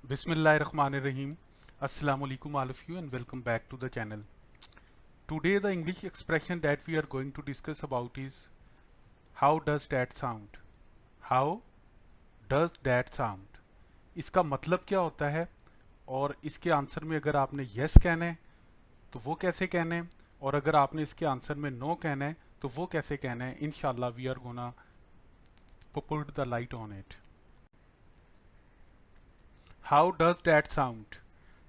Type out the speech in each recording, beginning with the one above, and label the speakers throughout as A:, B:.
A: Bismillahirrahmanirrahim. Assalamu alaikum all of you and welcome back to the channel. Today the English expression that we are going to discuss about is how does that sound? How does that sound? इसका मतलब क्या होता है और इसके answer में अगर आपने yes कहना है तो वो कैसे कहना है और अगर आपने इसके आंसर में no कहना है तो वो कैसे कहना है. इंशाल्लाह we are gonna put the light on it. How does that sound?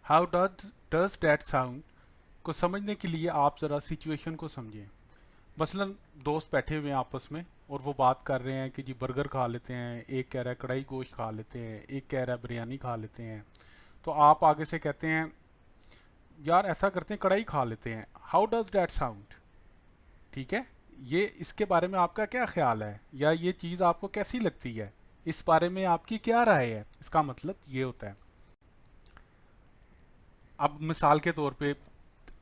A: How does that sound को समझने के लिए आप ज़रा सिचुएशन को समझें. मसलन दोस्त बैठे हुए हैं आपस में और वो बात कर रहे हैं कि जी बर्गर खा लेते हैं, एक कह रहा है कढ़ाई गोश्त खा लेते हैं, एक कह रहा है बिरयानी खा लेते हैं. तो आप आगे से कहते हैं यार ऐसा करते हैं कढ़ाई खा लेते हैं. How does that sound? ठीक है, ये इसके बारे में आपका क्या ख्याल है या ये चीज़ आपको कैसी लगती है, इस बारे में आपकी क्या राय है. इसका मतलब ये होता है. अब मिसाल के तौर पे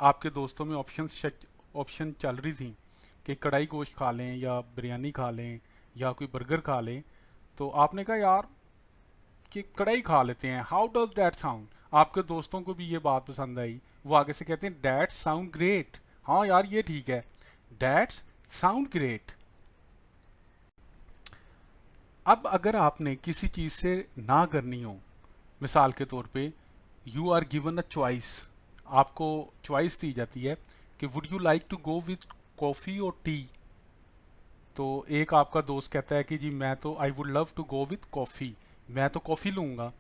A: आपके दोस्तों में ऑप्शन चल रही थी कि कढ़ाई गोश्त खा लें या बिरयानी खा लें या कोई बर्गर खा लें. तो आपने कहा यार कि कढ़ाई खा लेते हैं. How does that sound? आपके दोस्तों को भी ये बात पसंद आई. वो आगे से कहते हैं दैट साउंड ग्रेट. हाँ यार ये ठीक है, दैट्स साउंड ग्रेट. अब अगर आपने किसी चीज़ से ना करनी हो, मिसाल के तौर पे you are given a choice, आपको चॉइस दी जाती है कि would you like to go with coffee और टी. तो एक आपका दोस्त कहता है कि जी मैं तो I would love to go with coffee, मैं तो कॉफ़ी लूँगा.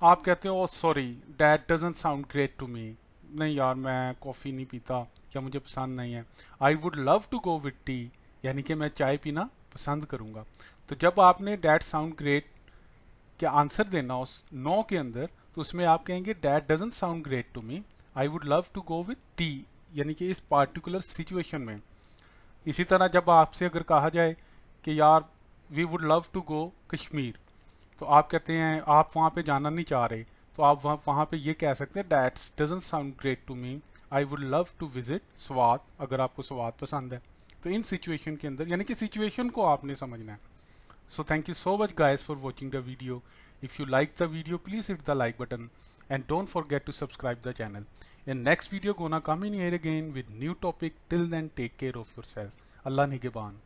A: आप कहते हो sorry that doesn't sound great to me, नहीं यार मैं कॉफ़ी नहीं पीता या मुझे पसंद नहीं है. I would love to go with tea, यानी कि मैं चाय पीना पसंद करूँगा. तो जब आपने डैट साउंड ग्रेट क्या आंसर देना उस नो के अंदर, तो उसमें आप कहेंगे that doesn't sound great to me, I would love to go with tea, यानी कि इस पार्टिकुलर सिचुएशन में. इसी तरह जब आपसे अगर कहा जाए कि यार we would love to go Kashmir, तो आप कहते हैं आप वहाँ पे जाना नहीं चाह रहे, तो आप वहाँ पे ये कह सकते हैं that doesn't sound great to me, I would love to visit Swat, अगर आपको स्वात पसंद है. तो इन सिचुएशन के अंदर यानी कि सिचुएशन को आपने समझना है. So thank you so much guys for watching the video. If you like the video, please hit the like button and don't forget to subscribe the channel. In next video gonna come in here again with new topic. Till then take care of yourself. Allah Nigeban.